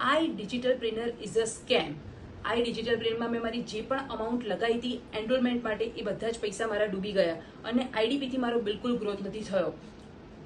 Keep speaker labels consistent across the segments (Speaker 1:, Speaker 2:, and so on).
Speaker 1: I digitalpreneur is a scam. આઈ ડિજિટલ પ્રેનમાં મેં મારી જે પણ અમાઉન્ટ લગાવી હતી એનરોલમેન્ટ માટે એ બધા જ પૈસા મારા ડૂબી ગયા અને આઈડીપીથી મારો બિલકુલ ગ્રોથ નથી થયો.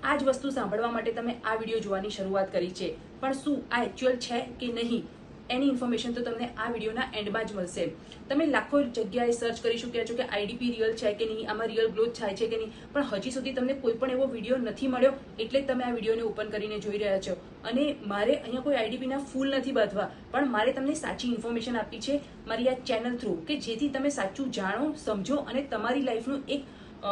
Speaker 1: આ જ વસ્તુ સાંભળવા માટે તમે આ વિડીયો જોવાની શરૂઆત કરી છે, પણ શું આ એકચ્યુઅલ છે કે નહીં એની ઇન્ફોર્મેશન તો તમને આ વિડીયોના એન્ડમાં જ મળશે. તમે લાખો જગ્યાએ સર્ચ કરી શક્યા છો કે આઈડીપી રિયલ છે કે નહીં, આમાં રિયલ ગ્રોથ થાય છે કે નહીં, પણ હજી સુધી તમને કોઈ પણ એવો વિડીયો નથી મળ્યો, એટલે જ તમે આ વિડીયોને ઓપન કરીને જોઈ રહ્યા છો. અને મારે અહીંયા કોઈ આઈડીપીના ફૂલ નથી બાંધવા, પણ મારે તમને સાચી ઇન્ફોર્મેશન આપી છે મારી આ ચેનલ થ્રુ, કે જેથી તમે સાચું જાણો, સમજો અને તમારી લાઈફનું એક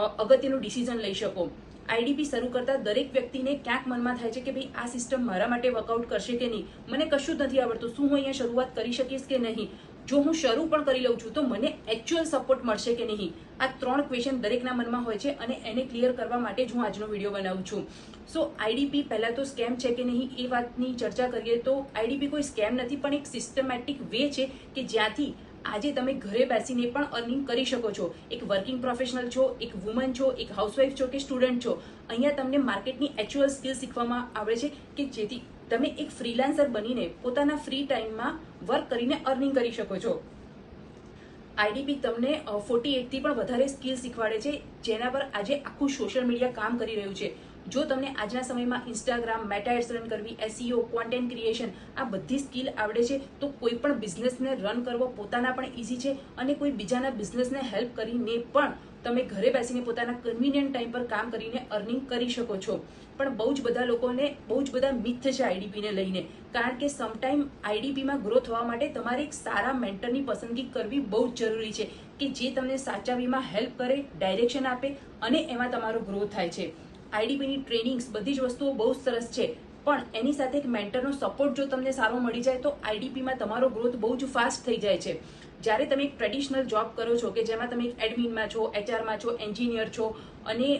Speaker 1: અગત્યનું ડિસિઝન લઈ શકો. આઈડીપી શરૂ કરતા દરેક વ્યક્તિને ક્યાંક મનમાં થાય છે કે ભાઈ આ સિસ્ટમ મારા માટે વર્કઆઉટ કરશે કે નહીં, મને કશું જ નથી આવડતું, શું હું અહીંયા શરૂઆત કરી શકીશ કે નહીં, જો હું શરૂ પણ કરી લઉં છું તો મને એકચ્યુઅલ સપોર્ટ મળશે કે નહીં. આ 3 ક્વેશ્ચન દરેકના મનમાં હોય છે અને એને ક્લિયર કરવા માટે જ હું આજનો વિડીયો બનાવું છું. સો આઈડીપી પહેલા તો સ્કેમ છે કે નહીં એ વાતની ચર્ચા કરીએ તો આઈડીપી કોઈ સ્કેમ નથી, પણ એક સિસ્ટમેટિક વે છે કે જ્યાંથી આજે તમે ઘરે બેસીને પણ અર્નિંગ કરી શકો છો. એક વર્કિંગ પ્રોફેશનલ છો, એક વુમન છો, એક હાઉસવાઈફ છો કે સ્ટુડન્ટ છો, અહીંયા તમને માર્કેટની એકચ્યુઅલ સ્કિલ શીખવામાં આવે છે કે જેથી તમે એક ફ્રીલાન્સર બનીને પોતાના ફ્રી ટાઈમમાં વર્ક કરીને અર્નિંગ કરી શકો છો. આઈડીપી તમને 48 થી પણ વધારે સ્કિલ શીખવાડે છે, જેના પર આજે આખું સોશિયલ મીડિયા કામ કરી રહ્યું છે. જો તમને આજના સમયમાં ઇન્સ્ટાગ્રામ, મેટા એડ્સ રન કરવી, એસઈઓ, કોન્ટેન્ટ ક્રિએશન આ બધી સ્કિલ આવડે છે તો કોઈ પણ બિઝનેસને રન કરવો પોતાના પણ ઇઝી છે અને કોઈ બીજાના બિઝનેસને હેલ્પ કરીને પણ તમે ઘરે બેસીને પોતાના કન્વિનિયન્ટ ટાઈમ પર કામ કરીને અર્નિંગ કરી શકો છો. પણ બહુ જ બધા લોકોને બહુ જ બધા મિથ છે આઈડીપીને લઈને, કારણ કે સમટાઈમ આઈડીપીમાં ગ્રો થવા માટે તમારે એક સારા મેન્ટરની પસંદગી કરવી બહુ જ જરૂરી છે કે જે તમને સાચા વીમાં હેલ્પ કરે, ડાયરેક્શન આપે અને એમાં તમારો ગ્રો થાય છે. આઈડીપીની ટ્રેનિંગ્સ બધી જ વસ્તુઓ બહુ સરસ છે, પણ એની સાથે એક મેન્ટરનો સપોર્ટ જો તમને સારો મળી જાય તો આઈડીપીમાં તમારો ગ્રોથ બહુ જ ફાસ્ટ થઈ જાય છે. જ્યારે તમે એક ટ્રેડિશનલ જોબ કરો છો કે જેમાં તમે એક એડમિનમાં છો, એચઆરમાં છો, એન્જિનિયર છો અને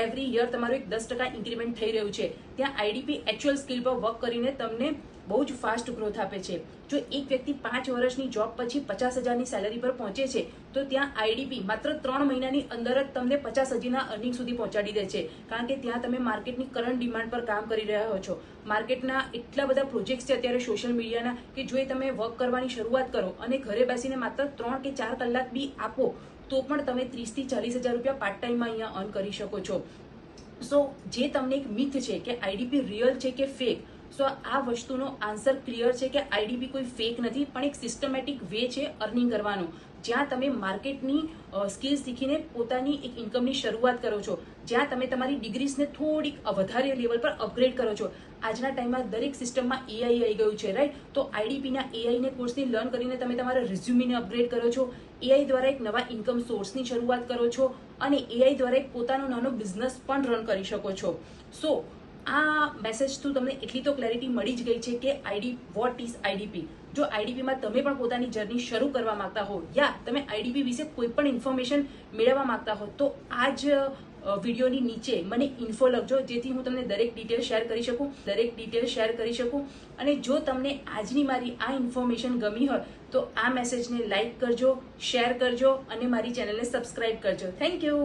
Speaker 1: એવરી યર તમારો એક 10% ઇન્ક્રીમેન્ટ થઈ રહ્યું છે, ત્યાં આઈડીપી એકચ્યુઅલ સ્કિલ પર વર્ક કરીને તમને બહુ જ ફાસ્ટ ગ્રોથ આપે છે. જો એક વ્યક્તિ 5 વર્ષની જોબ પછી 50,000ની સેલરી પર પહોંચે છે તો ત્યાં આઈડીપી માત્ર 3 મહિનાની અંદર જ તમને 50,000ના અર્નિંગ સુધી પહોંચાડી દે છે, કારણ કે ત્યાં તમે માર્કેટની કરંટ ડિમાન્ડ પર કામ કરી રહ્યા છો. માર્કેટના એટલા બધા પ્રોજેક્ટ્સ છે અત્યારે સોશિયલ મીડિયાના કે જો તમે વર્ક કરવાની શરૂઆત કરો અને ઘરે બેસીને માત્ર 3 કે 4 કલાક બી આપો તો પણ તમે 30,000 થી 40,000 રૂપિયા પાર્ટ ટાઈમમાં અહીંયા અર્ન કરી શકો છો. સો જે તમને એક મિથ છે કે આઈડીપી રિયલ છે કે ફેક, સો આ વસ્તુનો આન્સર ક્લિયર છે કે આઈડીપી કોઈ ફેક નથી, પણ એક સિસ્ટમેટિક વે છે અર્નિંગ કરવાનો, જ્યાં તમે માર્કેટની સ્કિલ શીખીને પોતાની એક ઇન્કમની શરૂઆત કરો છો, જ્યાં તમે તમારી ડિગ્રીઝને થોડીક વધારે લેવલ પર અપગ્રેડ કરો છો. આજના ટાઈમમાં દરેક સિસ્ટમમાં એઆઈ આવી ગયું છે, રાઈટ? તો આઈડીપીના એઆઈને કોર્સની લર્ન કરીને તમે તમારા રિઝ્યુમીને અપગ્રેડ કરો છો, એઆઈ દ્વારા એક નવા ઇન્કમ સોર્સની શરૂઆત કરો છો અને એઆઈ દ્વારા એક પોતાનો નાનો બિઝનેસ પણ રન કરી શકો છો. સો આ મેસેજ થ્રુ તમને એટલી તો ક્લેરિટી મળી જ ગઈ છે કે વોટ ઇઝ આઈડીપી. જો આઈડીપીમાં તમે પણ પોતાની જર્ની શરૂ કરવા માંગતા હો યા તમે આઈડીપી વિશે કોઈ પણ ઇન્ફોર્મેશન મેળવવા માંગતા હો તો આ જ વિડીયોની નીચે મને ઇન્ફો લખજો, જેથી હું તમને દરેક ડિટેલ શેર કરી શકું. અને જો તમને આજની મારી આ ઇન્ફોર્મેશન ગમી હોય તો આ મેસેજને લાઈક કરજો, શેર કરજો અને મારી ચેનલને સબસ્ક્રાઇબ કરજો. Thank you.